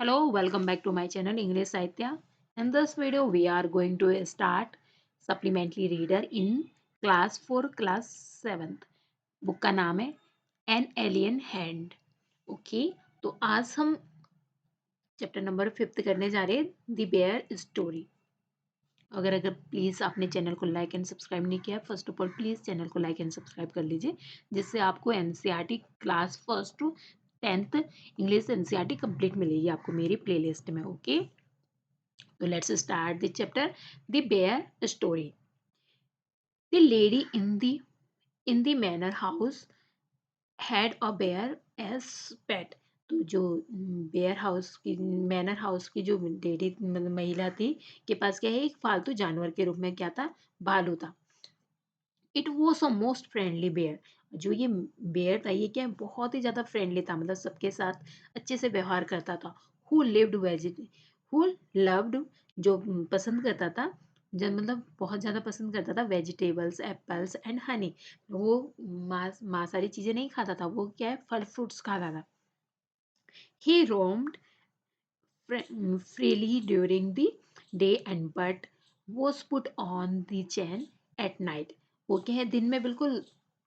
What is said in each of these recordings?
Hello, welcome back to my channel English Sahitya. In this video, we are going to start supplementary reader in class 4 class 7th. Book का नाम है an alien hand. Okay, तो आज हम chapter number 5 करने जा रहे हैं द बेयर स्टोरी. अगर अगर प्लीज़ आपने चैनल को लाइक एंड सब्सक्राइब नहीं किया, first of all please channel को लाइक एंड सब्सक्राइब कर लीजिए, जिससे आपको NCERT class 1st to 10th English NCERT complete मिलेगी आपको मेरी प्लेलिस्ट में. Okay, so let's start the chapter. The bear story. The lady in the manor house had a bear as pet. तो जो बेयर हाउस की manor house की जो lady मतलब महिला थी के पास क्या है, एक फालतू जानवर के रूप में क्या था, भालू था. It was a most friendly bear. जो ये बेयर था ये क्या है, बहुत ही ज़्यादा फ्रेंडली था, मतलब सबके साथ अच्छे से व्यवहार करता था. हु लिव्ड हु लव्ड, जो पसंद करता था, जब मतलब बहुत ज़्यादा पसंद करता था वेजिटेबल्स, एप्पल्स एंड हनी. वो मांसाहारी चीज़ें नहीं खाता था, वो क्या है, फल फ्रूट्स खाता था. ही roamed freely during the day and but was put on the chain at night. वो क्या है, दिन में बिल्कुल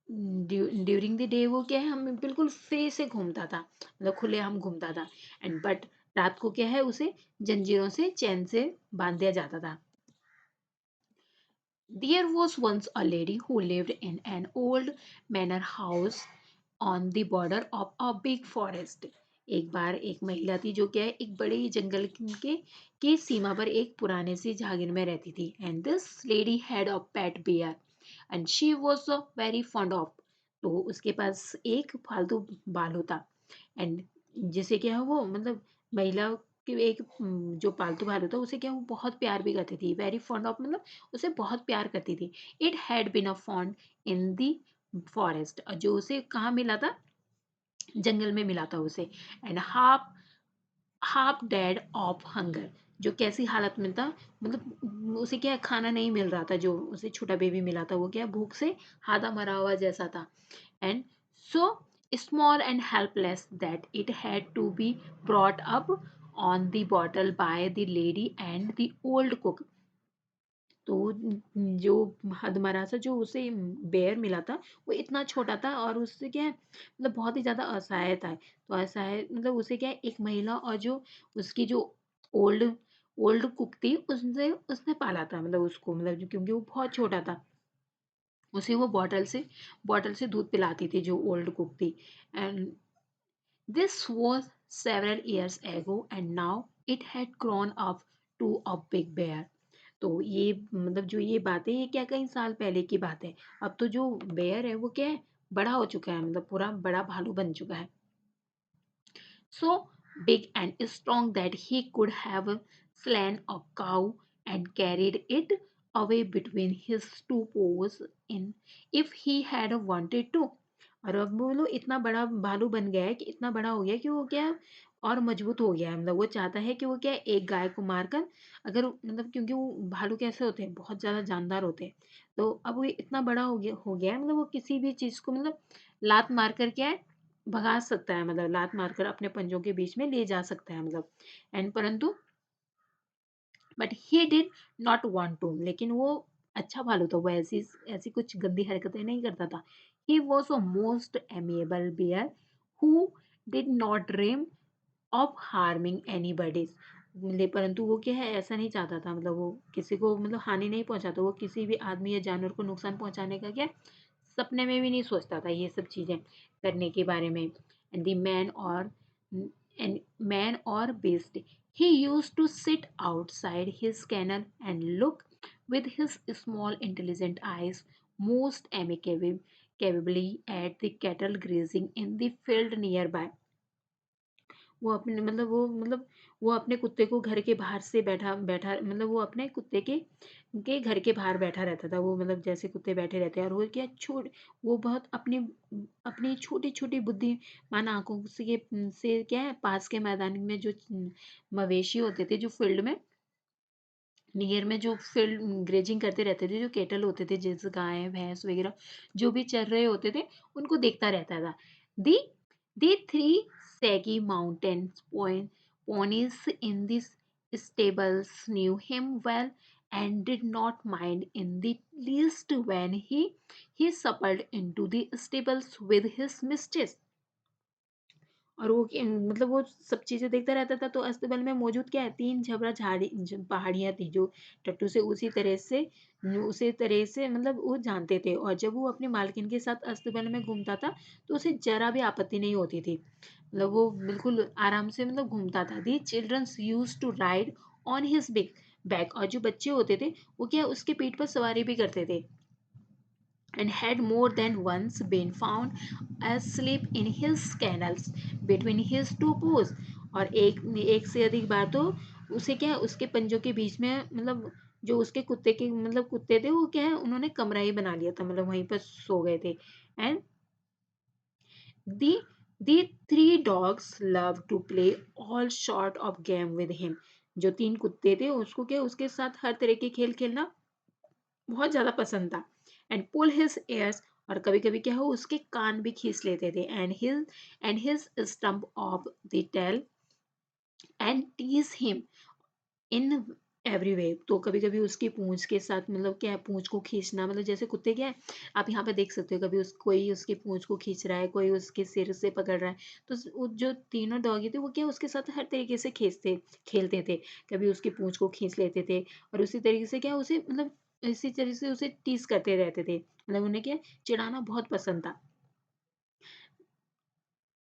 ड्यूरिंग द डे वो क्या है, हम बिल्कुल फ्री से घूमता था, मतलब खुले हम घूमता था. एंड बट रात को क्या है, उसे जंजीरों से चैन से बांध दिया जाता था. There was once a lady who lived in an old manor house on the border of a big forest. एक बार एक महिला थी जो क्या है, एक बड़े ही जंगल के सीमा पर एक पुराने सी जागीर में रहती थी. And this lady had a pet bear and she was very fond of. तो उसके पास एक फालतू भालू था. एंड जिसे क्या है, वो मतलब महिला के एक जो पालतू भालू था उसे क्या, वो बहुत प्यार भी करती थी. वेरी फॉन्ड ऑफ मतलब उसे बहुत प्यार करती थी. It had been a found in the forest. जो उसे कहाँ मिला था, जंगल में मिला था उसे. And half half dead of hunger. जो कैसी हालत में था, मतलब उसे क्या खाना नहीं मिल रहा था, जो उसे छोटा बेबी मिला था वो क्या भूख से आधा मरा हुआ जैसा था. And so small and helpless that it had to be brought up on the bottle by the lady and the old cook. तो जो हदमरा सा जो उसे बेयर मिला था वो इतना छोटा था और उससे क्या है, मतलब बहुत ही ज़्यादा असहाय था. तो असहाय मतलब उसे क्या है, एक महिला और जो उसकी जो ओल्ड ओल्ड कुक थी उसने उसने पाला था, मतलब उसको, मतलब क्योंकि वो बहुत छोटा था. उसे वो बॉटल से दूध पिलाती थी जो ओल्ड कुक थी. And this was several years ago and now it had grown up to a big bear. तो ये मतलब जो ये बात है ये क्या कई साल पहले की बात है. अब तो जो बेयर है वो क्या है, बड़ा हो चुका है, मतलब पूरा बड़ा भालू बन चुका है. So big and strong that he could have slain a cow and carried it away between his two paws in if he had wanted to. और अब बोलो इतना बड़ा भालू बन गया है, कि इतना बड़ा हो गया कि वो क्या और मजबूत हो गया है, मतलब वो चाहता है कि वो क्या एक गाय को मारकर, अगर मतलब क्योंकि वो भालू कैसे होते हैं, बहुत ज़्यादा जानदार होते हैं. तो अब वो इतना बड़ा हो गया है, मतलब वो किसी भी चीज़ को मतलब लात मार कर क्या है, भगा सकता है, मतलब लात मारकर अपने पंजों के बीच में ले जा सकता है, मतलब. एंड परंतु but he did not want to, लेकिन वो अच्छा भालू था, वो ऐसी ऐसी कुछ गंदी हरकतें नहीं करता था. He was a most amiable bear who did not dream of harming anybody. परंतु वो क्या है, ऐसा नहीं चाहता था, मतलब वो किसी को मतलब हानि नहीं पहुंचाता, वो किसी भी आदमी या जानवर को नुकसान पहुंचाने का क्या सपने में भी नहीं सोचता था ये सब चीज़ें करने के बारे में. एंड द मैन और beast, he used to sit outside his kennel and look with his small intelligent eyes most amicably at the cattle grazing in the field nearby. वो अपने कुत्ते को घर के बाहर से बैठा बैठा मतलब वो अपने कुत्ते के घर के बाहर बैठा रहता था. वो मतलब जैसे कुत्ते बैठे रहते हैं, और वो क्या छोड़ वो बहुत अपनी अपनी छोटी छोटी बुद्धिमान आंखों से क्या है, पास के मैदान में जो मवेशी होते थे, जो फील्ड में नियर में जो फील्ड ग्रेजिंग करते रहते थे, जो केटल होते थे, जैसे गाय भैंस वगैरह जो भी चर रहे होते थे, उनको देखता रहता था. The the three shaggy mountains Ponies in the stables knew him well and did not mind in the least when he suppled into the stables with his mistress. और वो मतलब वो सब चीजें देखता रहता था। तो अस्तबल में मौजूद क्या है, तीन झबरा झाड़ी पहाड़ियां थी जो टट्टू से उसी तरह से मतलब वो जानते थे। और जब वो अपनी मालकिन के साथ अस्तबल में घूमता था तो उसे जरा भी आपत्ति नहीं होती थी। मतलब वो बिल्कुल आराम से मतलब घूमता था। The childrens used to ride on his big back. और जो बच्चे होते थे वो क्या उसके पीठ पर सवारी भी करते थे। And had more than once been found asleep in his kennels between his two paws। और एक से अधिक बार तो उसे क्या उसके पंजों के बीच में मतलब जो उसके कुत्ते के मतलब कुत्ते थे वो क्या है उन्होंने कमरा ही बना लिया था, मतलब वहीं पर सो गए थे। And the the three dogs loved to play all sort of game with him। जो तीन कुत्ते थे उसको क्या उसके साथ हर तरह के खेल खेलना बहुत ज्यादा पसंद था। And pull his ears। और कभी कभी क्या हो उसके कान भी खींच लेते थे। And his stump of the tail and tease him in every way. तो कभी कभी उसकी पूंछ के साथ मतलब क्या है पूंछ को खींचना, मतलब जैसे कुत्ते क्या है आप यहाँ पे देख सकते हो, कभी कोई उसकी पूंछ को खींच रहा है, कोई उसके सिर से पकड़ रहा है। तो वो जो तीनों डॉगी थे वो क्या उसके साथ हर तरीके से खींचते खेलते थे। कभी उसकी पूंछ को खींच लेते थे और उसी तरीके से क्या उसे मतलब इसी तरह से उसे टीज करते रहते थे। मतलब उन्हें क्या चिढ़ाना बहुत पसंद था।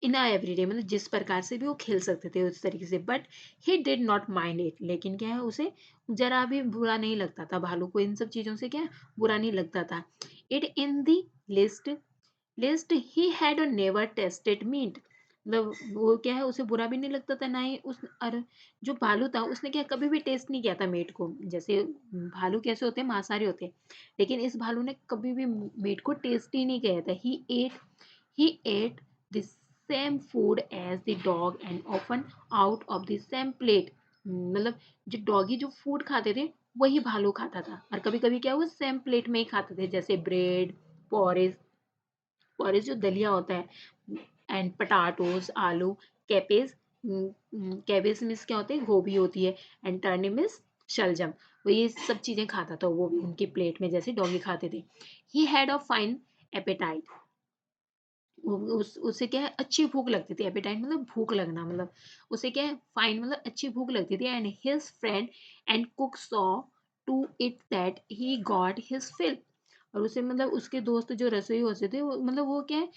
इन एवरीडे मतलब जिस प्रकार से भी वो खेल सकते थे उस तरीके से। But he did not mind it. लेकिन क्या है उसे जरा भी बुरा नहीं लगता था, भालू को इन सब चीजों से क्या बुरा नहीं लगता था। It in the least he had never tasted meat. मतलब वो क्या है उसे बुरा भी नहीं लगता था ना ही उस और जो भालू था उसने क्या कभी भी टेस्ट नहीं किया था मीट को। जैसे भालू कैसे होते हैं मांसाहारी होते हैं, लेकिन इस भालू ने कभी भी मीट को टेस्ट ही नहीं किया था। He ate the same food as the dog and often out of the same plate। मतलब जो डॉगी जो फूड खाते थे वही भालू खाता था। और कभी कभी क्या वो सेम प्लेट में ही खाते थे, जैसे ब्रेड, पॉरेज पॉरेज जो दलिया होता है, एंड पटाटोज आलू, कैपेज कैबेज मीन्स क्या होते हैं गोभी होती है, एंड टर्निप मीन्स शलजम। वो ये सब चीजें खाता था वो भी उनकी प्लेट में जैसे डॉगी खाते थे। He had a fine appetite. उसे क्या है अच्छी भूख लगती थी। एपेटाइट मतलब भूख लगना, मतलब उसे क्या है फाइन मतलब अच्छी भूख लगती थी। And his friend and cook saw to it that he got his fill. और उसे मतलब उसके दोस्त जो रसोई होते थे वो मतलब वो क्या है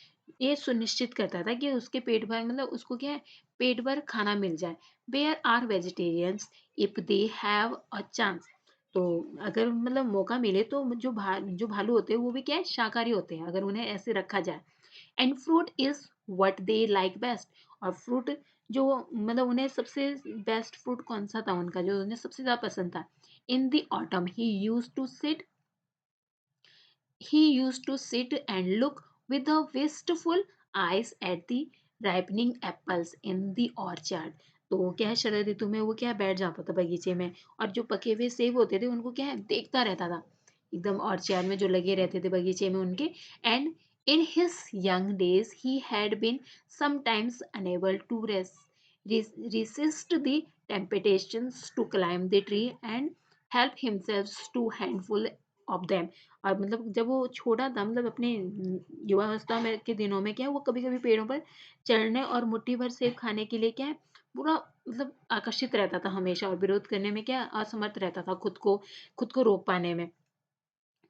ये सुनिश्चित करता था कि उसके पेट भर मतलब उसको क्या है पेट भर खाना मिल जाए। Where are vegetarians if they have a chance. तो अगर मतलब मौका मिले तो जो भालू होते हैं वो भी क्या है शाकाहारी होते हैं अगर उन्हें ऐसे रखा जाए। And fruit is what they like best. और फ्रूट जो मतलब उन्हें सबसे बेस्ट फ्रूट कौन सा था उनका जो उन्हें सबसे ज्यादा पसंद था। In the autumn he used to sit and look with the wistful eyes at the ripening apples in the orchard। तो क्या है शरद ऋतु में वो क्या बैठ जाता था बगीचे में और जो पके हुए सेब होते थे उनको क्या है देखता रहता था एकदम ऑर्चर्ड में जो लगे रहते थे बगीचे में उनके। And in his young days he had been sometimes unable to resist the temptations to climb the tree and help himself to handful of them। और मतलब जब वो छोटा था मतलब अपने युवावस्था में के दिनों में क्या है वो कभी कभी पेड़ों पर चढ़ने और मुट्ठी भर सेब खाने के लिए क्या है पूरा मतलब आकर्षित रहता था हमेशा। और विरोध करने में क्या असमर्थ रहता था खुद को रोक पाने में,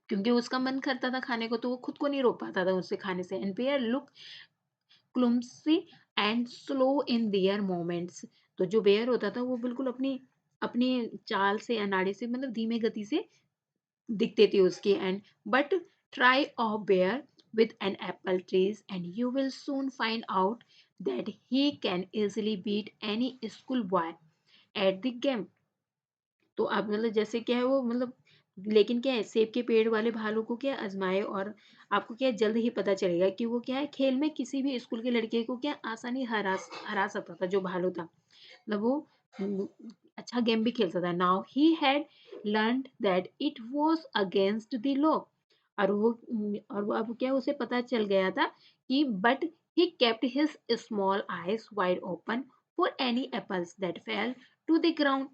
क्योंकि उसका मन करता था खाने को तो वो खुद को नहीं रोक पाता था उससे खाने से। And bears look clumsy and slow in their moments. तो जो बेयर होता था वो बिल्कुल अपनी अपनी चाल से अनाड़ी से मतलब धीमे गति से दिखते थे उसके। And but try a bear with an apple trees and you will soon find out that he can easily beat any school boy at the game। तो अब मतलब जैसे क्या है वो मतलब लेकिन क्या है सेब के पेड़ वाले भालू को क्या आजमाए और आपको क्या है, जल्द ही पता चलेगा कि वो क्या है खेल में किसी भी स्कूल के लड़के को क्या आसानी हरा हरा सकता था जो भालू था। मतलब वो हम्म, अच्छा गेम भी खेल सकता है। Now he had learned that it was against the law. और वो अब क्या उसे पता चल गया था कि but he kept his small eyes wide open for any apples that fell to the ground.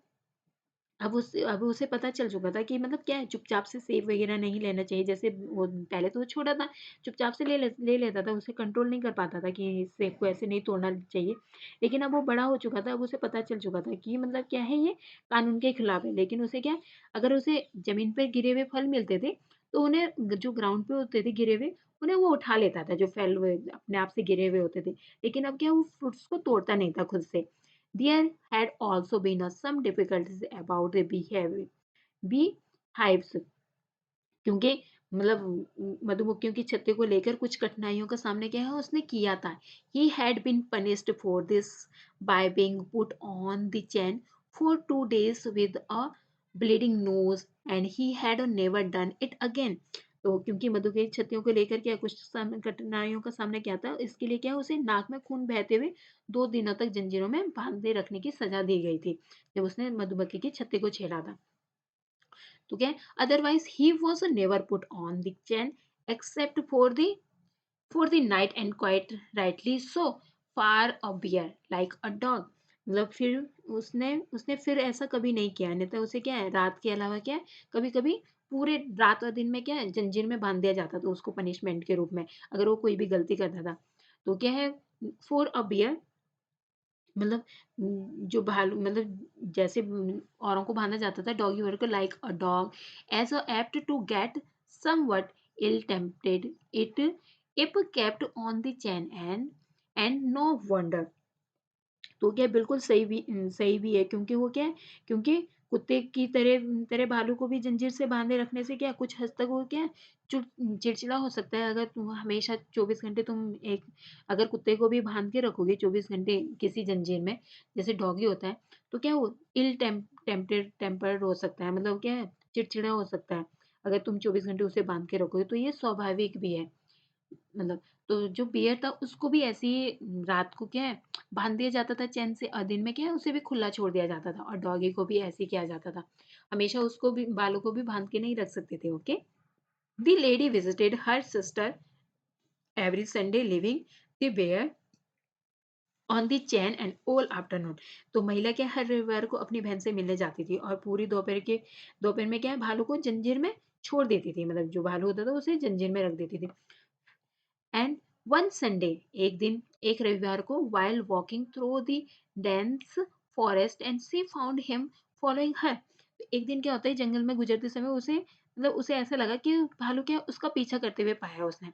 अब उसे पता चल चुका था कि मतलब क्या है, चुपचाप से सेब वगैरह नहीं लेना चाहिए। जैसे वो पहले तो वो छोटा था, चुपचाप से ले लेता था, उसे कंट्रोल नहीं कर पाता था कि सेब को ऐसे नहीं तोड़ना चाहिए। लेकिन अब वो बड़ा हो चुका था, अब उसे पता चल चुका था कि मतलब क्या है, ये कानून के खिलाफ है। लेकिन उसे क्या है, अगर उसे ज़मीन पे गिरे हुए फल मिलते थे, तो उन्हें जो ग्राउंड पे होते थे गिरे हुए, उन्हें वो उठा लेता था, जो फल हुए अपने आप से गिरे हुए होते थे। लेकिन अब क्या है, वो फ्रूट्स को तोड़ता नहीं था खुद से। There had also been some difficulties about the beehives, क्योंकि मतलब मधुमक्खियों की छत्ते को लेकर कुछ कठिनाइयों का सामना क्या है उसने किया था। He had been punished for this by being put on the chain for 2 days with a bleeding nose and he had never done it again. तो क्योंकि मधु की छत्तियों को लेकर क्या कुछ कठिनाइयों का सामना किया था, इसके लिए क्या उसे नाक में खून बहते हुए 2 दिनों तक जंजीरों में बांधे रखने की सजा दी गई थी, जब उसने मधुमक्खी की छत्ती को छेड़ा था। तो क्या otherwise he was never put on the chain except for the night and quite rightly so far a bear like a dog. मतलब फिर उसने उसने फिर ऐसा कभी नहीं किया, नहीं तो उसे क्या है रात के अलावा क्या है कभी कभी पूरे रात और दिन में क्या है जंजीर में बांध दिया जाता था उसको पनिशमेंट के रूप में, अगर वो कोई भी गलती करता था। तो क्या है फॉर अ बियर, मतलब जो भालू मतलब जैसे औरों को बांधा जाता था डॉगी वगैरह को, like a dog as a apt to get somewhat ill tempted it if kept on the chain and no wonder. तो क्या बिल्कुल सही भी है, क्योंकि वो क्या है, क्योंकि कुत्ते की तरह तरह भालू को भी जंजीर से बांधे रखने से क्या कुछ हद तक वो क्या है, चिड़चिड़ा हो सकता है। अगर तुम हमेशा 24 घंटे तुम एक अगर कुत्ते को भी बांध के रखोगे 24 घंटे किसी जंजीर में, जैसे डॉगी होता है, तो क्या वो टेम्पर्ड हो सकता है, मतलब क्या है चिड़चिड़ा हो सकता है। अगर तुम 24 घंटे उसे बांध के रखोगे तो ये स्वाभाविक भी है। मतलब तो जो बियर था उसको भी ऐसे ही रात को क्या है बांध दिया जाता था चैन से, और दिन में क्या है उसे भी खुला छोड़ दिया जाता था, और डॉगी को भी ऐसे ही किया जाता था। हमेशा उसको भी बालों को भी बांध के नहीं रख सकते थे। Okay, the lady visited her sister every Sunday leaving the bear on the chain and all afternoon. तो महिला क्या हर रविवार को अपनी बहन से मिलने जाती थी और पूरी दोपहर में क्या है भालू को जंजीर में छोड़ देती थी, मतलब जो भालू होता था उसे जंजीर में रख देती थी। एंड वन संडे, एक दिन एक रविवार को while walking through the dense forest and she found him following her। एक दिन क्या होता है जंगल में गुजरते समय उसे मतलब उसे ऐसा लगा कि भालू क्या उसका पीछा करते हुए पाया उसने।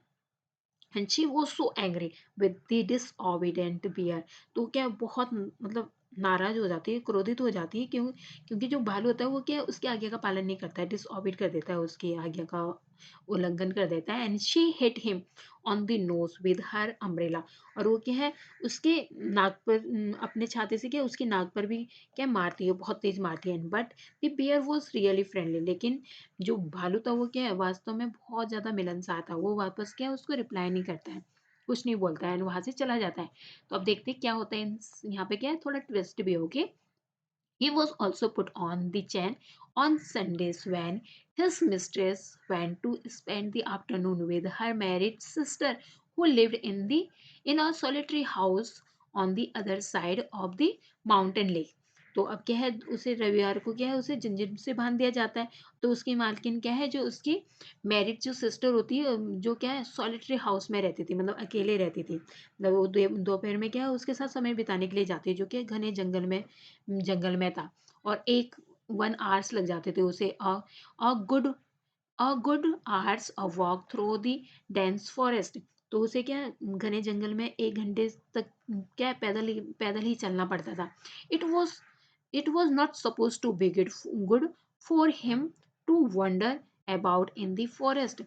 And she was so angry with the disobedient bear. तो क्या बहुत मतलब नाराज हो जाती है, क्रोधित हो जाती है, क्योंकि जो भालू होता है वो क्या है उसकी आज्ञा का पालन नहीं करता है, डिसओबीड कर देता है, उसकी आज्ञा का उल्लंघन कर देता है। And she hit him on the nose with her umbrella. और वो क्या है उसके नाक पर अपने छाते से क्या उसकी नाक पर भी क्या मारती है, बहुत तेज मारती है। But the bear was really friendly. लेकिन जो भालू था वो क्या है वास्तव में बहुत ज़्यादा मिलनसार था। वो वापस क्या है उसको रिप्लाई नहीं करता है, कुछ नहीं बोलता है, एंड वहाँ से चला जाता है। तो अब देखते हैं क्या होता है यहाँ पे क्या है थोड़ा ट्विस्ट भी होगी। He was also put on the chain on Sundays when his mistress went to spend the afternoon with her married sister who lived in a solitary house on the other side of the mountain lake। तो अब क्या है उसे रविवार को क्या है उसे जंजीर से बांध दिया जाता है। तो उसकी मालकिन क्या है जो उसकी मैरिड जो सिस्टर होती है, जो क्या है सॉलिटरी हाउस में रहती थी, मतलब अकेले रहती थी, मतलब वो दोपहर में क्या है उसके साथ समय बिताने के लिए जाती है, जो कि घने जंगल में था। और 1 आवर्स लग जाते थे उसे a good a good hours a walk through the dense forest. तो उसे क्या घने जंगल में 1 घंटे तक क्या पैदल ही चलना पड़ता था। It was it was not suppose to be good for him to wander about in the forest.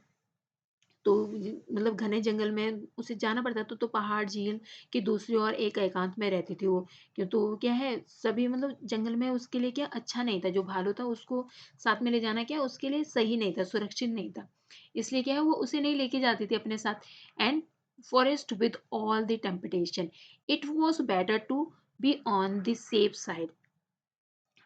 तो मतलब घने जंगल में उसे जाना पड़ता था, तो पहाड़ झील की दूसरी ओर एक एकांत में रहती थी वो। क्यों तो वो क्या है सभी मतलब जंगल में उसके लिए क्या अच्छा नहीं था, जो भालू था उसको साथ में ले जाना क्या उसके लिए सही नहीं था, सुरक्षित नहीं था। इसलिए क्या है वो उसे नहीं लेके जाती थी अपने साथ। And forest with all the temptation it was better to be on the safe side.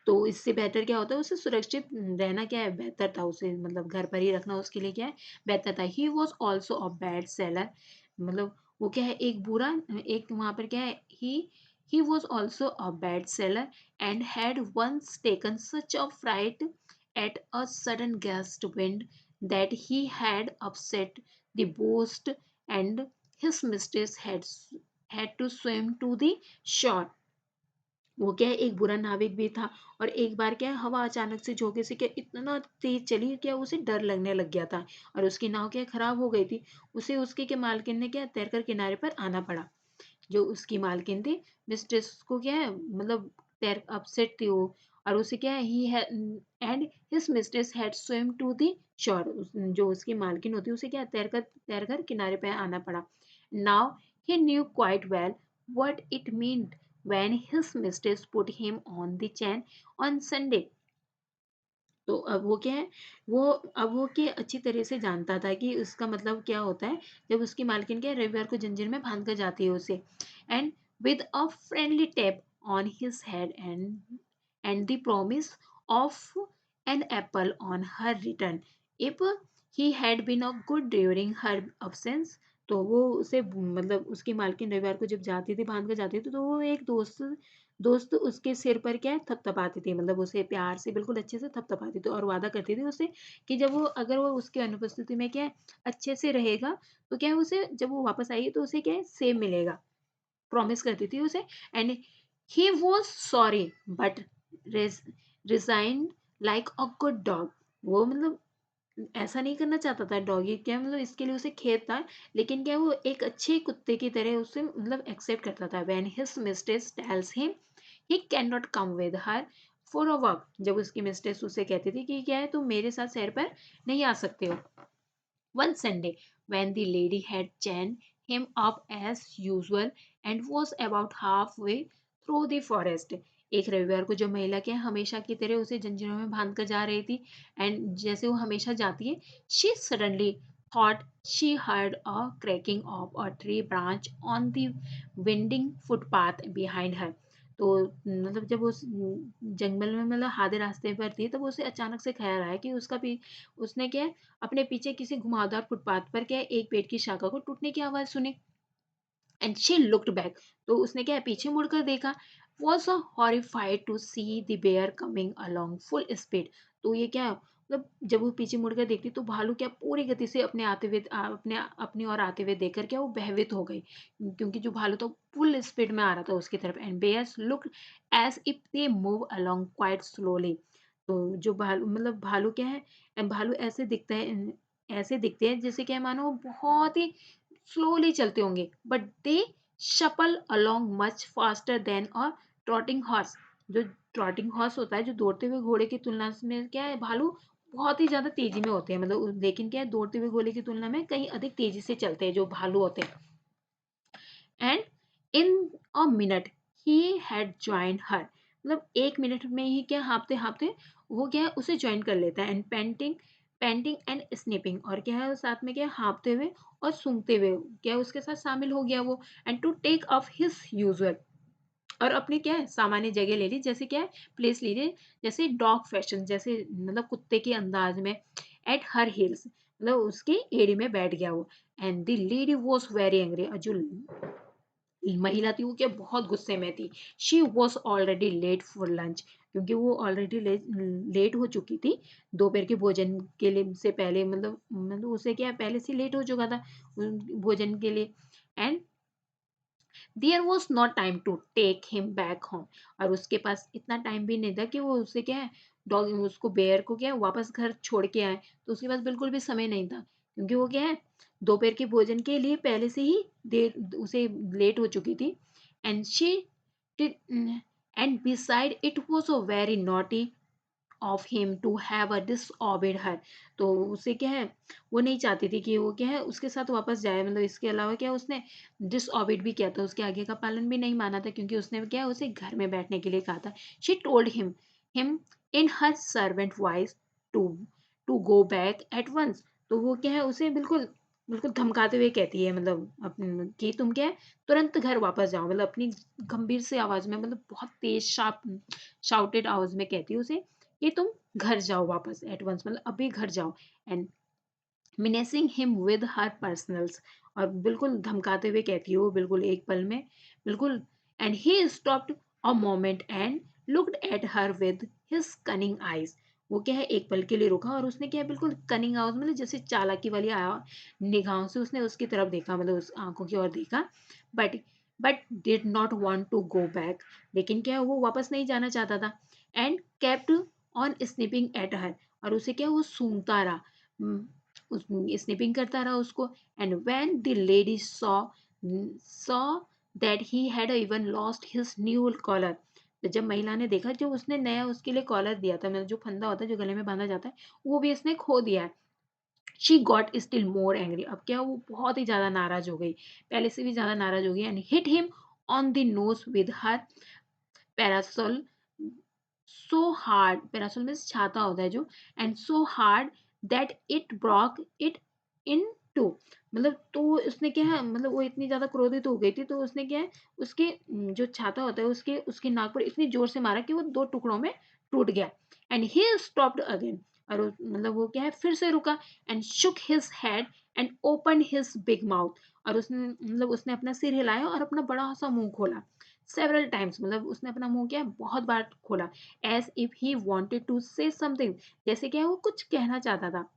तो इससे बेहतर क्या होता है उसे सुरक्षित रहना क्या है बेहतर था, उसे मतलब घर पर ही रखना उसके लिए क्या है बेहतर था। He was also a bad seller, मतलब वो क्या है एक बुरा एक वहां पर क्या है He was also a bad seller and had once taken such a fright at a sudden gust wind that he had upset the boat, and his mistress had to swim to the shore. वो क्या है, एक बुरा नाविक भी था, और एक बार क्या है, हवा अचानक से झोंके से क्या इतना तेज चली, क्या उसे डर लगने लग गया था, और उसकी नाव क्या खराब हो गई थी। उसे उसके के मालकिन ने क्या तैरकर किनारे पर आना पड़ा। जो उसकी मालकिन थी, मिस्ट्रेस को क्या है, मतलब तैर अपसेट थी वो, और उसे क्या है, he and his mistress had swim to the shore. जो उसकी मालकिन होती है उसे क्या तैरकर तैरकर किनारे पे आना पड़ा। Now he new quite well what it meant when his mistress put him on the chain on Sunday। तो अब वो क्या है, वो अब वो क्या अच्छी तरह से जानता था कि उसका मतलब क्या होता है, जब उसकी मालकिन क्या रविवार को जंजीर में बांध कर जाती है उसे। And with a friendly tap on his head and the promise of an apple on her return if he had been a good during her absence। तो वो उसे मतलब उसकी मालकिन रविवार को जब जाती थी, बांध कर जाती थी, तो वो एक दोस्त दोस्त उसके सिर पर क्या है थपथपाती थी, मतलब उसे प्यार से बिल्कुल अच्छे से थपथपाती थी, और वादा करती थी उसे कि जब वो अगर वो उसके अनुपस्थिति में क्या है अच्छे से रहेगा, तो क्या है उसे जब वो वापस आएगी तो उसे क्या है सेम मिलेगा। प्रॉमिस करती थी उसे। And he was sorry but resigned like a good dog. वो मतलब ऐसा नहीं करना चाहता था डॉगी, क्या मतलब इसके लिए उसे खेद था, लेकिन क्या वो एक अच्छे कुत्ते की तरह उसे मतलब एक्सेप्ट करता था। When his mistress tells him he can not come with her for a walk. जब उसकी मिस्ट्रेस उसे कहती थी कि क्या है तुम मेरे साथ सैर पर नहीं आ सकते हो। One Sunday, when the lady had chained him up as usual and was about halfway through the forest। एक रविवार को जो महिला क्या हमेशा की तरह उसे जंजीरों में बांध कर जा रही थी, एंड जैसे वो हमेशा जाती है, she suddenly thought she heard a cracking of a tree branch on the winding footpath behind her। तो मतलब जब उस जंगल में मतलब आधे रास्ते पर थी, तब उसे अचानक से ख्याल आया कि उसका भी उसने क्या अपने पीछे किसी घुमावदार फुटपाथ पर क्या एक पेड़ की शाखा को टूटने की आवाज सुनी। And she looked back. तो उसने क्या पीछे मुड़कर देखा। Was horrified to see the bear coming along full speed. तो ये क्या मतलब जब वो पीछे मुड़कर देखती तो भालू क्या पूरी गति से अपने आते हुए अपने अपनी ओर आते हुए देखकर क्या वो भयभीत हो गई, क्योंकि जो भालू था फुल स्पीड में आ रहा था उसकी तरफ। And bears look as if they move along quite slowly. तो जो भालू मतलब भालू क्या है, भालू ऐसे दिखते हैं जैसे क्या मानो बहुत ही स्लोली चलते होंगे, but they shuffle along much faster than a trotting horse. जो ट्रॉटिंग हॉर्स होता है, जो दौड़ते हुए घोड़े की तुलना में क्या है भालू बहुत ही ज्यादा तेजी में होते हैं, मतलब लेकिन क्या है दौड़ते हुए घोड़े की तुलना में कहीं अधिक तेजी से चलते हैं जो भालू होते हैं। And in a minute he had join हर। मतलब एक मिनट में ही क्या हाँपते हाँपते वो क्या है उसे ज्वाइन कर लेता है। And painting painting and snipping, और क्या है साथ में क्या हाँपते हुए और सूंघते हुए क्या उसके साथ शामिल हो गया वो। And to take off his usual, और अपनी क्या है सामान्य जगह ले ली, जैसे क्या है प्लेस ले ली, जैसे डॉग फैशन, जैसे मतलब कुत्ते के अंदाज में। एट हर हील्स, मतलब उसकी एड़ी में बैठ गया वो। And the lady was very angry. और जो महिला थी वो क्या बहुत गुस्से में थी। She was already late for lunch, क्योंकि वो ऑलरेडी लेट हो चुकी थी दोपहर के भोजन के लिए से पहले, मतलब उसे क्या पहले से लेट हो चुका था भोजन के लिए। And there was not time to take him back home. और उसके पास इतना टाइम भी नहीं था कि वो उसे क्या है डॉग उसको बेयर को क्या है वापस घर छोड़ के आए। तो उसके पास बिल्कुल भी समय नहीं था, क्योंकि वो क्या है दोपहर के भोजन के लिए पहले से ही देर उसे लेट हो चुकी थी। And she and beside it was a very naughty of him to have a disobeyed her. तो उसे क्या है वो नहीं चाहती थी कि वो क्या है उसके साथ वापस जाए, मतलब इसके अलावा क्या उसने डिसऑबेड भी किया था, उसके आगे का पालन भी नहीं माना था, क्योंकि उसने क्या है उसे घर में बैठने के लिए कहा था। She told him in her servant voice to to go back at once. तो वो क्या है उसे बिल्कुल बिल्कुल धमकाते हुए कहती है, मतलब कि तुम क्या है तुरंत घर वापस जाओ, मतलब अपनी गंभीर से आवाज में, मतलब बहुत तेज शार्प शाउटेड आवाज में कहती है उसे कि तुम घर जाओ वापस एट वंस, मतलब अभी घर जाओ। And menacing him with her parasols, और बिल्कुल धमकाते हुए कहती है वो बिल्कुल एक पल में, बिल्कुल and he stopped a moment and looked at her with his cunning eyes. वो क्या है, एक पल के लिए रुका और उसने क्या है, बिल्कुल कनिंग आउज मतलब जैसे चालाकी वाली निगाहों से उसने उसकी तरफ देखा, मतलब उस आंखों की ओर देखा. But but did not want to go back. लेकिन क्या है, वो वापस नहीं जाना चाहता था. And kept on snipping at her. और उसे क्या, वो सूंघता रहा, स्निपिंग करता रहा उसको. And when the lady saw that he had even lost his new collar. तो जब महिला ने देखा, जो उसने नया उसके लिए कॉलर दिया था, मतलब जो फंदा होता है जो गले में बांधा जाता है, वो भी इसने खो दिया है. She got still more angry. अब क्या, वो बहुत ही ज्यादा नाराज हो गई, पहले से भी ज्यादा नाराज हो गई. And hit him on the nose with her parasol so hard. Parasol में छाता होता है जो. And so hard that it broke it in two. मतलब तो उसने क्या है, मतलब वो इतनी ज्यादा क्रोधित हो गई थी, तो उसने क्या है, उसके जो छाता होता है उसके उसकी नाक पर इतनी जोर से मारा कि वो दो टुकड़ों में टूट गया. And he stopped again. और मतलब वो क्या है, फिर से रुका. And shook his head and open his big mouth. और उसने मतलब उसने अपना सिर हिलाया और अपना बड़ा सा मुंह खोला. सेवरल टाइम्स, मतलब उसने अपना मुंह क्या है, बहुत बार खोला. As if he wanted to say something, जैसे क्या वो कुछ कहना चाहता था.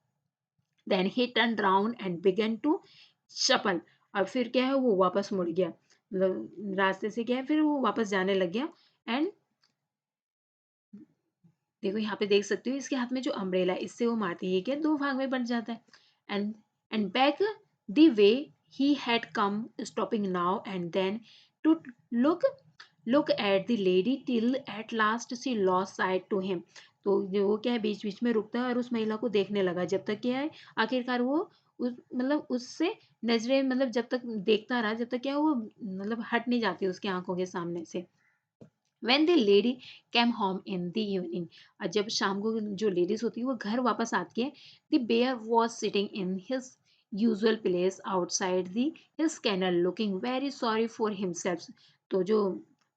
Then he turn round and began to shuffle. और फिर क्या है, वो वापस मुड़ गया, मतलब रास्ते से क्या है, फिर वो वापस जाने लग गया. एंड देखो यहाँ पे देख सकते हो, इसके हाथ में जो अम्ब्रेला है, इससे वो मारती है, क्या दो भाग में बंट जाता है. And back the way he had come, stopping now and then to look at the lady till at last she lost sight to him. तो वो क्या है, बीच बीच में रुकता है और उस महिला को देखने लगा, जब तक क्या है, आखिरकार वो उस मतलब उससे नजरें, मतलब जब तक देखता रहा, जब तक क्या है, वो मतलब हट नहीं जाती उसकी आंखों के सामने से. When the lady came home in the evening, और जब शाम को जो लेडीज होती है वो घर वापस आती है, the bear was sitting in his usual place outside the his kennel looking very sorry for himself. तो जो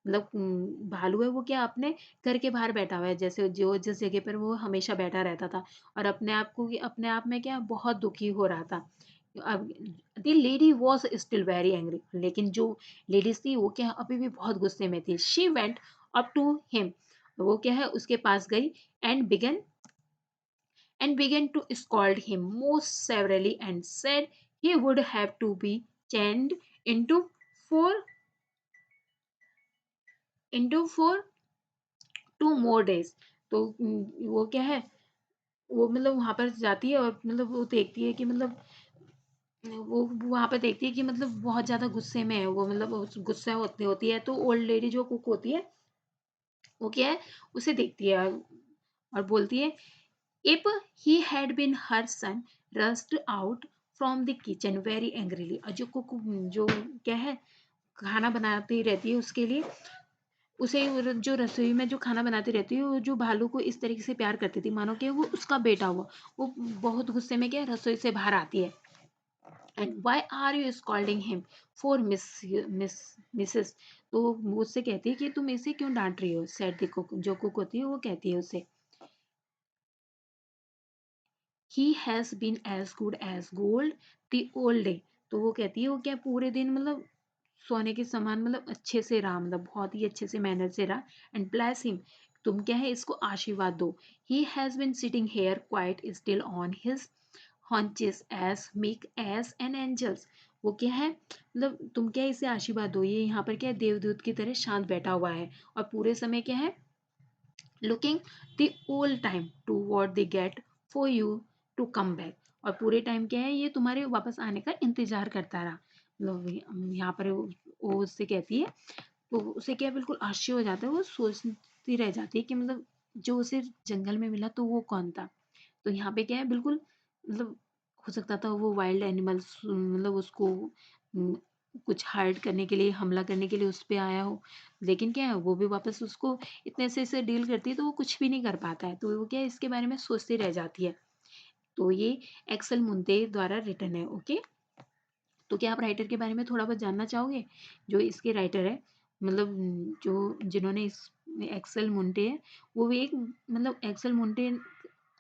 मतलब भालू है, वो क्या अपने घर के बाहर बैठा हुआ है, जैसे जो जिस जगह पर वो हमेशा बैठा रहता था, और अपने आप में क्या बहुत दुखी हो रहा था. अब the lady was still very angry. लेकिन जो लेडीज थी वो क्या अभी भी बहुत गुस्से में थी. She went up to him. वो क्या है, उसके पास गई. And began to scold him most severely and said he would have to be chained into four for 2 more days. तो वो क्या है, वो मतलब वहां पर जाती है और मतलब वो देखती है कि मतलब वो वहां पर देखती है कि मतलब बहुत ज्यादा गुस्से में है वो, मतलब गुस्सा होती है, तो ओल्ड लेडी जो कुक होती है, वो क्या है, उसे देखती है और बोलती है, if he had been her son rushed out from the kitchen very angrily. और जो कुक जो क्या है, खाना बनाती रहती है उसके लिए, उसे जो रसोई में जो खाना बनाती रहती है, वो जो भालू को इस तरीके से प्यार करती थी मानो कि वो उसका बेटा हुआ. वो बहुत गुस्से में क्या रसोई से बाहर आती है. And why are you scolding him for missus. तो वो उससे कहती है कि तुम इसे क्यों डांट रही हो. सेड द कुक, जो कुक होती है वो कहती है उसे, he has been as good as gold the old day. तो वो कहती है वो क्या पूरे दिन मतलब सोने के समान, मतलब अच्छे से रहा, मतलब बहुत ही अच्छे से मेहनत से रहा. एंड ब्लेस हिम, तुम क्या है इसको आशीर्वाद दो. He has been sitting here quite still on his haunches as meek as an angels. वो क्या है, मतलब तुम क्या इसे आशीर्वाद दो, ये यहाँ पर क्या है, देवदूत की तरह शांत बैठा हुआ है, और पूरे समय क्या है, looking the whole time to what the gate for you to come back. और पूरे टाइम क्या है, ये तुम्हारे वापस आने का इंतजार करता रहा. मतलब यहाँ पर वो उससे कहती है, तो उसे क्या बिल्कुल आश्चर्य हो जाता है, वो सोचती रह जाती है कि मतलब जो उसे जंगल में मिला तो वो कौन था. तो यहाँ पे क्या है, बिल्कुल मतलब हो सकता था वो वाइल्ड एनिमल्स, मतलब उसको उम, कुछ हार्ट करने के लिए, हमला करने के लिए उस पे आया हो. लेकिन क्या है, वो भी वापस उसको इतने से डील करती है, तो वो कुछ भी नहीं कर पाता है, तो वो क्या है, इसके बारे में सोचती रह जाती है. तो ये एक्सेल मुंते द्वारा रिटन है. ओके, तो क्या आप राइटर के बारे में थोड़ा बहुत जानना चाहोगे, जो इसके राइटर है, मतलब जो जिन्होंने इस एक्सेल मुंटे है, वो भी एक मतलब एक्सेल मुंटे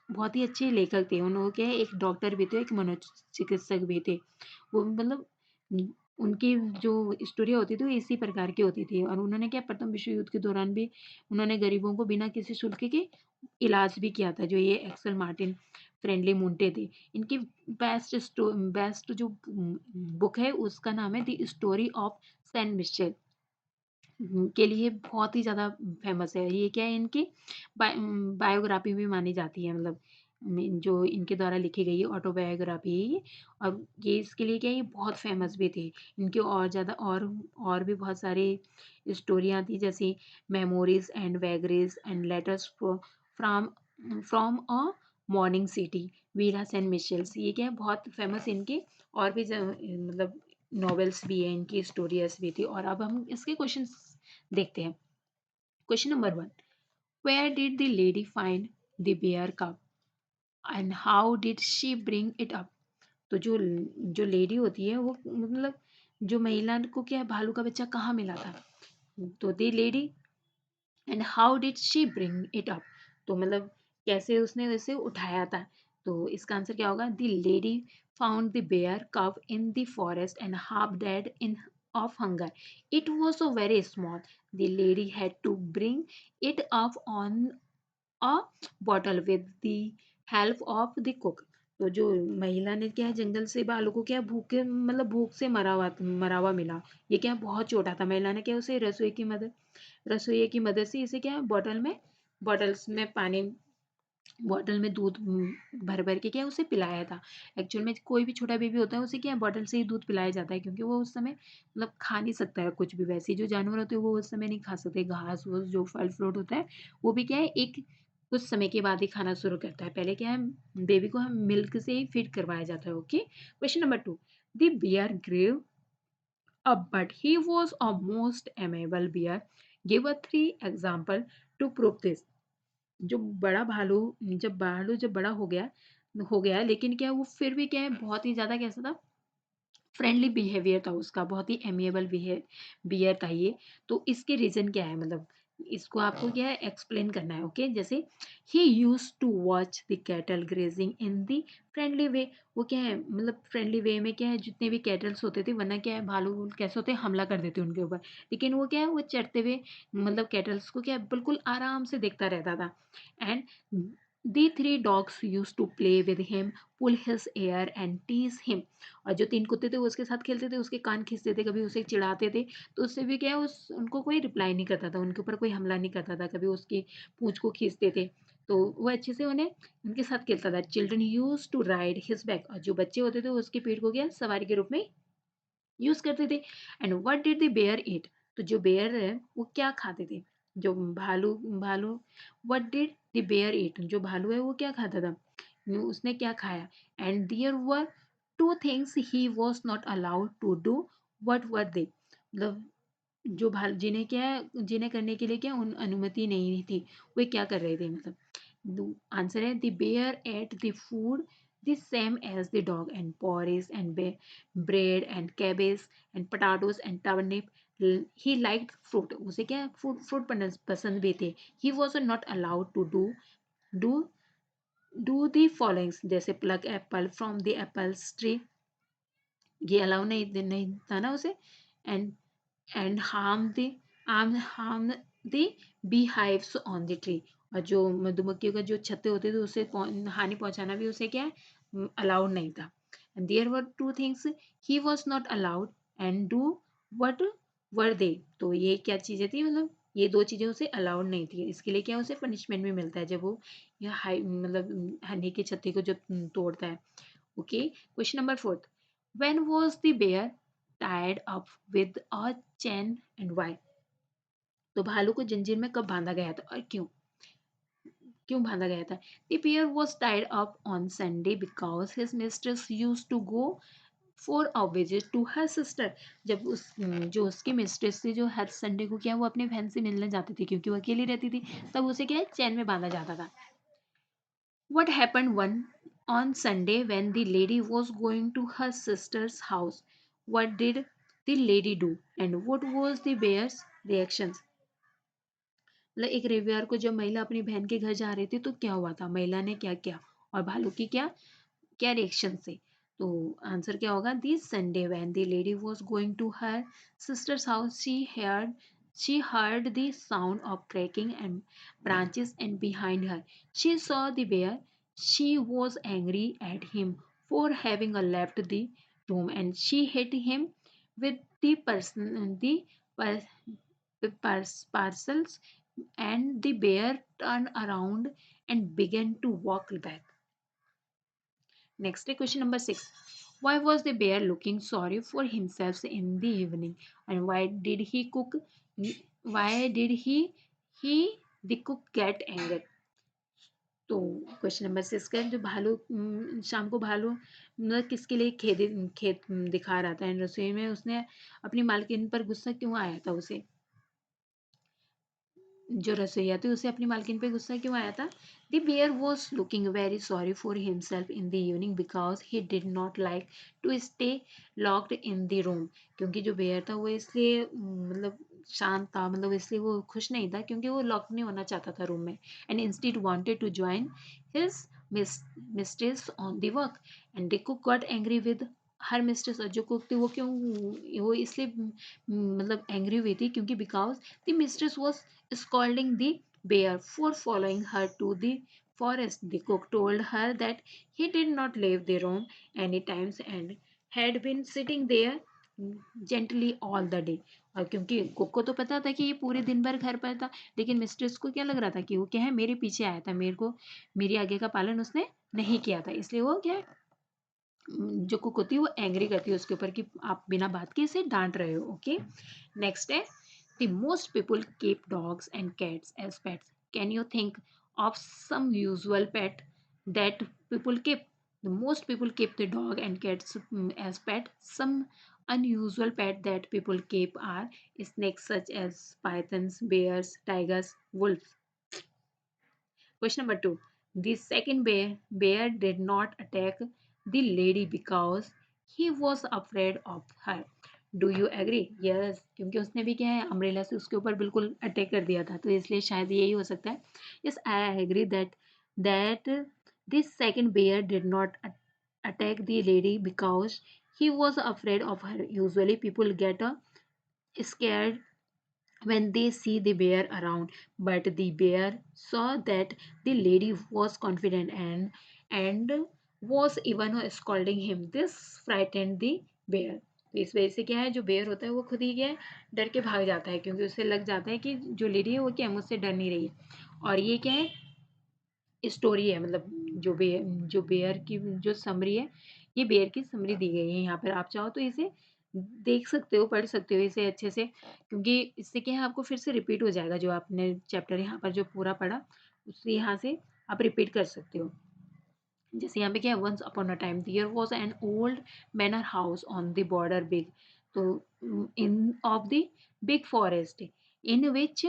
बहुत ही अच्छे लेखक थे. उन्होंने क्या है, एक डॉक्टर भी थे, एक मनोचिकित्सक भी थे. वो मतलब उनकी जो स्टोरी होती थी वो इसी प्रकार की होती थी और उन्होंने क्या प्रथम विश्व युद्ध के दौरान भी उन्होंने गरीबों को बिना किसी शुल्क के इलाज भी किया था, जो ये एक्सेल मार्टिन फ्रेंडली मोंटे थे। इनकी बेस्ट जो बुक है उसका नाम है the story of Saint Michel. के लिए बहुत ही ज़्यादा फ़ेमस है। ये क्या है इनकी बायोग्राफ़ी भी मानी जाती है, मतलब जो इनके द्वारा लिखी गई ऑटोबायोग्राफ़ी है ये। और ये इसके लिए क्या है ये बहुत फ़ेमस भी थे। इनके और ज़्यादा और भी बहुत सारी स्टोरियाँ थी, जैसे memories and vagaries and letters from from a mourning city, Vera Saint Michels. ये क्या है बहुत फ़ेमस इनके और भी मतलब नॉवेल्स भी हैं, इनकी स्टोरीज़ भी थी। और अब हम इसके क्वेश्चंस देखते हैं। Question number 1, where did the lady find the bear cub and how did she bring it up? तो जो जो लेडी होती है वो मतलब जो महिला को क्या है भालू का बच्चा कहाँ मिला था? तो the lady and how did she bring it up? तो मतलब कैसे उसने उसे उठाया था? तो इसका आंसर क्या होगा? The lady found the bear cub in the forest and half dead in of hunger. It was so very small. The lady had to bring it up on a bottle with the help of the cook. तो जो महिला ने क्या है जंगल से भालू को क्या भूखे मतलब भूख से मरा हुआ मिला। ये क्या बहुत छोटा था। महिला ने क्या उसे रसोइये की मदद से इसे क्या बॉटल्स में पानी बॉटल में दूध भर भर के क्या उसे पिलाया था। एक्चुअल में कोई भी छोटा बेबी होता है उसे क्या बॉटल से ही दूध पिलाया जाता है, क्योंकि वो उस समय मतलब खा नहीं सकता है कुछ भी। वैसे ही जो जानवर होते हैं वो उस समय नहीं खा सकते घास वूस जो फल फ्रूट होता है, वो भी क्या है एक कुछ समय के बाद ही खाना शुरू करता है। पहले क्या है बेबी को हम मिल्क से ही फीड करवाया जाता है। Okay, question number 2, the bear grew up, but he was a most amiable bear. Give a three example to prove this. जो बड़ा भालू जब बड़ा हो गया लेकिन क्या वो फिर भी क्या है बहुत ही ज़्यादा कैसा था, फ्रेंडली बिहेवियर था उसका, बहुत ही एमिएबल बिहेवियर था ये। तो इसके रीज़न क्या है, मतलब इसको आपको क्या है एक्सप्लेन करना है। ओके, जैसे he used to watch the cattle grazing in the friendly way. वो क्या है मतलब फ्रेंडली वे में क्या है जितने भी कैटल्स होते थे, वरना क्या है भालू कैसे होते हैं हमला कर देते उनके ऊपर, लेकिन वो क्या है वो चरते हुए मतलब कैटल्स को क्या है बिल्कुल आराम से देखता रहता था। And the three dogs used to play with him, pull his hair and tease him. और जो 3 कुत्ते थे वो उसके साथ खेलते थे, उसके कान खींचते थे, कभी उसे चिढ़ाते थे, तो उससे भी क्या है उस उनको कोई रिप्लाई नहीं करता था, उनके ऊपर कोई हमला नहीं करता था, कभी उसकी पूँछ को खींचते थे। तो वो अच्छे से उन्हें उनके साथ खेलता था। Children used to ride his back, और जो बच्चे होते थे वो उसकी पीठ को क्या सवारी के रूप में यूज़ करते थे। And what did the bear eat? तो जो बेयर है वो क्या खाते थे? जो भालू भालू व्हाट डिड द बेयर ईट? जो भालू है वो क्या खाता था? उसने क्या खाया? And there were two things he was not allowed to do, what were they? मतलब जो भाल जिन्हें करने के लिए क्या अनुमति नहीं थी, वे क्या कर रहे थे मतलब? आंसर है the bear ate the food the same as the dog, and porridge and bread and cabbage and potatoes and turnip. He liked fruit, उसे क्या फ्रूट पसंद भी थे। He was not allowed to do do the following, जैसे pluck apple from the apples tree, ये allow नहीं था ना उसे। And harm the beehives on the tree, और जो मधुमक्खियों का जो छत्ते होते थे उसे हानि पहुंचाना भी उसे क्या अलाउड नहीं था। And there were two things he was not allowed and do what were they? तो ये क्या चीजें थी, मतलब ये दो चीजें उसे अलाउड नहीं थी, इसके लिए क्या उसे पनिशमेंट भी मिलता है जब वो यह हाई मतलब हनी के छत्ते को जब तोड़ता है। Okay, question number 4, when was the bear tied up with a chain and why? तो भालू को जंजीर में कब बांधा गया था और क्यों? क्यों बांधा गया था? The bear was tied up on Sunday because his mistress used to go for a visit to her sister. जब जो उसकी मिस्ट्रेस थी जो हर संडे को क्या वो अपने बहन से मिलने जाती थी, क्योंकि वो अकेली रहती थी, तब उसे क्या चैन में बांधा जाता था। What happened one on Sunday when the lady was going to her sister's house? What did the lady do? And what was the bear's reactions? मतलब एक रविवार को जब महिला अपनी बहन के घर जा रही थी तो क्या हुआ था, महिला ने क्या किया और भालू की क्या क्या रिएक्शन थे? तो आंसर क्या होगा? This Sunday when the lady was going to her sister's house, she heard the sound of cracking and branches, and behind her she saw the bear. She was angry at him for having left the room, and she hit him with the parcels, and the bear turned around and began to walk back. Next question number 6. Why was the bear looking sorry for himself in the evening? And why did he the cook get angry? तो question number 6 का जो भालू शाम को भालू मतलब किसके लिए खेत दिखा रहा था रसोई में, उसने अपनी मालकिन पर गुस्सा क्यों आया था उसे? जो रसोईया थी उसे अपनी मालकिन पे गुस्सा क्यों आया था? The bear was looking very sorry for himself in the evening because he did not like to stay locked in the room. क्योंकि जो बेयर था वो इसलिए मतलब शांत था, मतलब इसलिए वो खुश नहीं था क्योंकि वो लॉक नहीं होना चाहता था रूम में, and instead wanted to join his mistress on the work, and the cook got angry with her mistress. और जो कुक थी वो क्यों, वो इसलिए मतलब एंग्री हुई थी क्योंकि because the mistress was scolding the bear for following her to the forest. The cook told her that he did not leave the room any times and had been sitting there gently all the day. और क्योंकि cook को तो पता था कि ये पूरे दिन भर घर पर था, लेकिन मिस्ट्रेस को क्या लग रहा था कि वो क्या है मेरे पीछे आया था, मेरे को मेरी आगे का पालन उसने नहीं किया था, इसलिए वो क्या है जो कुक होती है वो एंग्री करती है उसके ऊपर कि आप बिना बात के इसे डांट रहे हो। ओके, नेक्स्ट है the most people keep dogs and cats as pets. Can you think of some usual pet that people keep? The most people keep the dog and cats as pet. Some unusual pet that people keep are snakes such as pythons, bears, tigers, wolves. Question number 2. The second bear did not attack the lady because he was afraid of her. Do you agree? Yes, क्योंकि उसने भी क्या है umbrella से उसके ऊपर बिल्कुल attack कर दिया था, तो इसलिए शायद यही हो सकता है। Yes, I agree that this second bear did not attack the lady because he was afraid of her. Usually people get scared when they see the bear around, but the bear saw that the lady was confident and was even scolding him. This frightened the bear. तो इस वजह से क्या है जो bear होता है वो खुद ही क्या है डर के भाग जाता है, क्योंकि उसे लग जाता है कि जो लेडी है वो क्या मुझसे डर नहीं रही है। और ये क्या है स्टोरी है, मतलब जो बेयर की जो समरी है, ये बेयर की समरी दी गई है यहाँ पर। आप चाहो तो इसे देख सकते हो, पढ़ सकते हो इसे अच्छे से, क्योंकि इससे क्या है आपको फिर से रिपीट हो जाएगा जो आपने चैप्टर यहाँ पर जो पूरा पढ़ा उससे यहाँ से आप रिपीट कर सकते हो। जैसे यहाँ पे क्या है once upon a time there was an old manor house on the border big, तो in of the big forest in which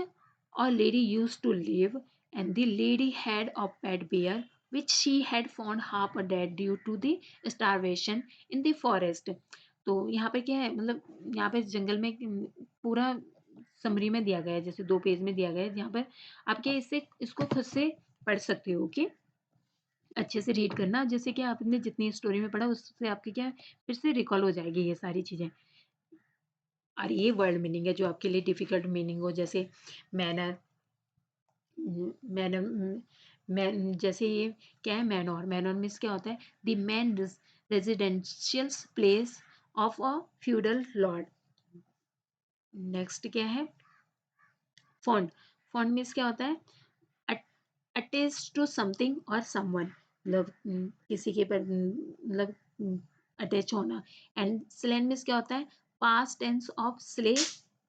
a lady used to live, and the lady had a pet bear which she had found half dead due to the starvation in the forest. तो यहाँ पे क्या है मतलब यहाँ पे जंगल में पूरा समरी में दिया गया है, जैसे 2 पेज में दिया गया है, जहाँ पर आप क्या इससे इसको खुद से पढ़ सकते हो। ओके, अच्छे से रीड करना, जैसे कि आपने जितनी स्टोरी में पढ़ा उससे आपके क्या फिर से रिकॉल हो जाएगी ये सारी चीज़ें। और ये वर्ड मीनिंग है जो आपके लिए डिफिकल्ट मीनिंग हो, जैसे मैनर, मैनर मैन, जैसे ये क्या है मैनोर, मैनोर मीन्स क्या होता है the man residential place of a feudal Lord. Next क्या है फॉन्ट, फॉन्ट मीन्स क्या होता है अटैच टू समथिंग और समवन, मतलब किसी के पर मतलब अटैच होना। एंड स्लेन मीन्स क्या होता है past tense of slay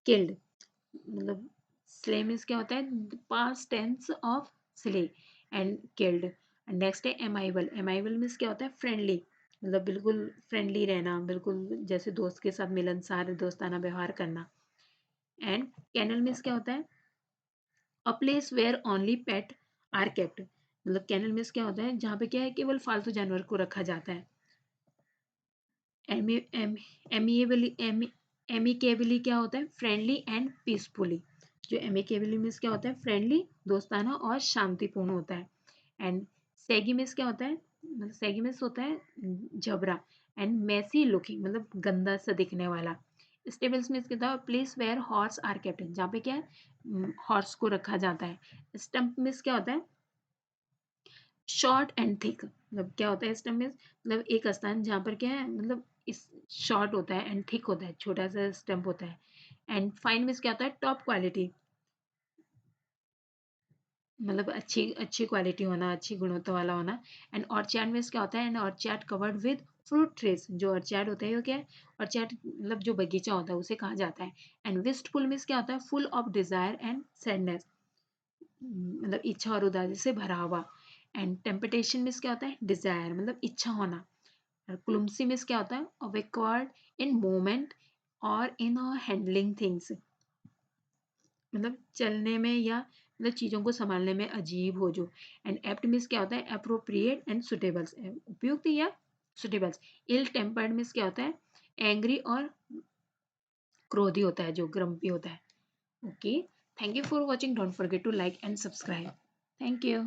killed, मतलब स्ले मीन्स क्या होता है past tense of slay and killed. Next है एमाइबल, एमाइबल मीन्स क्या होता है फ्रेंडली, मतलब बिल्कुल फ्रेंडली रहना, बिल्कुल जैसे दोस्त के साथ मिलनसार दोस्ताना व्यवहार करना। एंड कैनल मीन्स क्या होता है a place where only pet are kept, मतलब कैनल मीन्स क्या होता है जहाँ पे क्या है केवल फालतू जानवर को रखा जाता है। एमिकेबली क्या होता है फ्रेंडली एंड पीसफुली, जो एमिकेबली मीन्स क्या होता है फ्रेंडली दोस्ताना और शांतिपूर्ण होता है। एंड सैगी मीन्स क्या होता है, मतलब सैगी मीन्स होता है झबरा, एंड मैसी लुकिंग मतलब गंदा सा दिखने वाला। स्टेबल्स में इसके था place where horse are kept, जहाँ पे क्या है हॉर्स को रखा जाता है। स्टम्प मिस क्या होता है, शॉर्ट एंड थिक, मतलब क्या होता है स्टम्प मिस, मतलब एक स्थान जहाँ पर क्या है मतलब इस शॉर्ट होता है एंड थिक होता है, छोटा सा स्टम्प होता है। एंड फाइन मिस क्या होता है, टॉप क्वालिटी, मतलब अच्छी अच्छी क्वालिटी होना, अच्छी गुणवत्ता वाला होना। एंड ऑर्चैड में क्या होता है, and orchard covered with fruit trees, जो ऑर्चैड होता है वो क्या है, ऑर्चैड मतलब जो बगीचा होता है उसे कहा जाता है। एंड विस्टफुल में क्या होता है, full of desire and sadness, मतलब इच्छा और उदासी से भरा हुआ। एंड टेम्पटेशन में क्या होता है, डिजायर मतलब इच्छा होना। और क्लुमसी में क्या होता है, अवेकवर्ड इन मोमेंट और इन हैंडलिंग थिंग्स, मतलब चलने में या मतलब चीज़ों को संभालने में अजीब हो जो। एंड एप्ट मीन्स क्या होता है, अप्रोप्रिएट एंड सुटेबल्स, उपयुक्त या सुटेबल्स। इल टेम्पर्ड मीन्स क्या होता है, एंग्री और क्रोधी होता है, जो ग्रम्पी होता है। Okay, thank you for watching, don't forget to like and subscribe. Thank you.